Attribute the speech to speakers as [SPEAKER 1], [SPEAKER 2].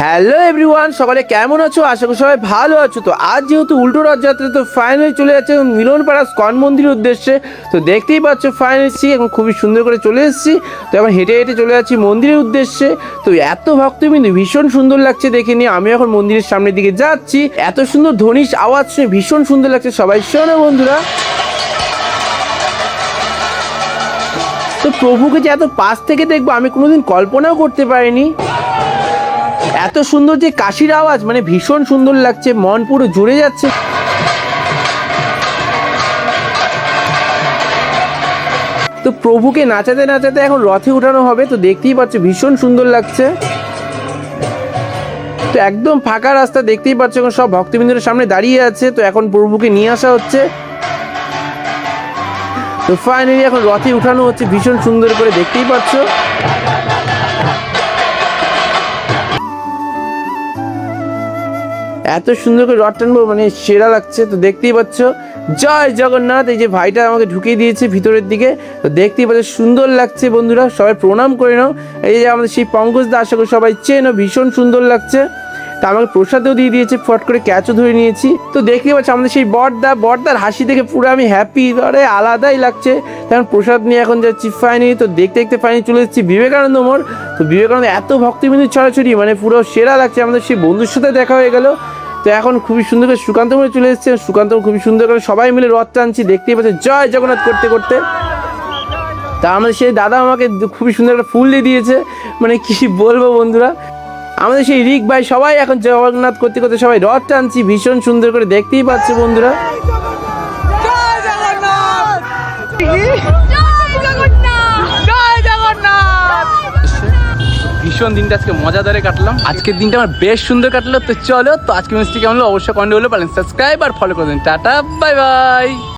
[SPEAKER 1] Hello everyone, সকালে কেমন আছো? আশা করি সবাই ভালো আছো। তো আজ যেহেতু উল্টো রথযাত্রা, তো ফাইনালি চলে যাচ্ছে মিলনপাড়া স্কন মন্দিরের উদ্দেশ্যে। তো দেখতেই পাচ্ছ ফাইনালি এখন খুবই সুন্দর করে চলে এসেছি। তো এখন হেঁটে হেঁটে চলে যাচ্ছি মন্দিরের উদ্দেশ্যে। তো এত ভক্তবিন্দু, ভীষণ সুন্দর লাগছে দেখে নিয়ে। আমি এখন মন্দিরের সামনের দিকে যাচ্ছি। এত সুন্দর ধনিস আওয়াজ শুনে ভীষণ সুন্দর লাগছে। সবাই শোনো বন্ধুরা। তো প্রভুকে যে এত পাশ থেকে দেখবো আমি কোনোদিন কল্পনাও করতে পারিনি। এত সুন্দর যে কাশির আওয়াজ, মানে ভীষণ সুন্দর লাগছে, মন পুরো জুড়ে যাচ্ছে। তো প্রভুকে নাচাতে নাচাতে এখন রথে উঠানো হবে। তো দেখতেই পাচ্ছ ভীষণ সুন্দর লাগছে। তো একদম ফাঁকা রাস্তা, দেখতেই পাচ্ছ এখন সব ভক্তবৃন্দের সামনে দাঁড়িয়ে আছে। তো এখন প্রভুকে নিয়ে আসা হচ্ছে। তো ফাইনালি এখন রথে উঠানো হচ্ছে ভীষণ সুন্দর করে, দেখতেই পাচ্ছ। এত সুন্দর করে রথ টানবো, মানে সেরা লাগছে। তো দেখতেই পাচ্ছ জয় জগন্নাথ, এই যে ভাইটা আমাকে ঢুকিয়ে দিয়েছে ভিতরের দিকে। তো দেখতেই পাচ্ছ সুন্দর লাগছে বন্ধুরা, সবাই প্রণাম করে নাও। এই যে আমাদের সেই পঙ্কজ দা, আশা করি সবাই চেনো, ভীষণ সুন্দর লাগছে। তা আমাকে প্রসাদও দিয়ে দিয়েছে, ফট করে ক্যাচও ধরে নিয়েছি। তো দেখতেই পাচ্ছ আমাদের সেই বড়দার হাসি দেখে পুরো আমি হ্যাপি, আরে আলাদাই লাগছে। তখন প্রসাদ নিয়ে এখন যাচ্ছি ফাইনালি। তো দেখতে দেখতে ফাইনালি চলে এসেছি বিবেকানন্দ মোড়। তো বিবেকানন্দ এত ভক্তবিন্দু ছড়াছড়ি, মানে পুরো সেরা লাগছে। আমাদের সেই বন্ধুর সাথে দেখা হয়ে গেল। তো এখন খুবই সুন্দর করে সুকান্ত মোড়ে চলে এসেছে। সুকান্ত খুবই সুন্দর করে সবাই মিলে রথ টানছি, দেখতেই পাচ্ছে জয় জগন্নাথ করতে করতে। তা আমাদের সেই দাদা আমাকে খুবই সুন্দর একটা ফুল দিয়ে দিয়েছে, মানে কি বলবো বন্ধুরা। আমাদের সেই রিক ভাই, সবাই এখন জগন্নাথ করতে করতে সবাই রথ টানছি ভীষণ সুন্দর করে, দেখতেই পাচ্ছে বন্ধুরা। ভীষণ দিনটা আজকে মজাদারে কাটলাম। আজকের দিনটা আমার বেশ সুন্দর কাটলো। তো চলো, তো আজকে মিষ্টি কেমন হলো অবশ্যই কমেন্টে বলে পারেন। সাবস্ক্রাইব আর ফলো করে দিন। Tata, bye bye.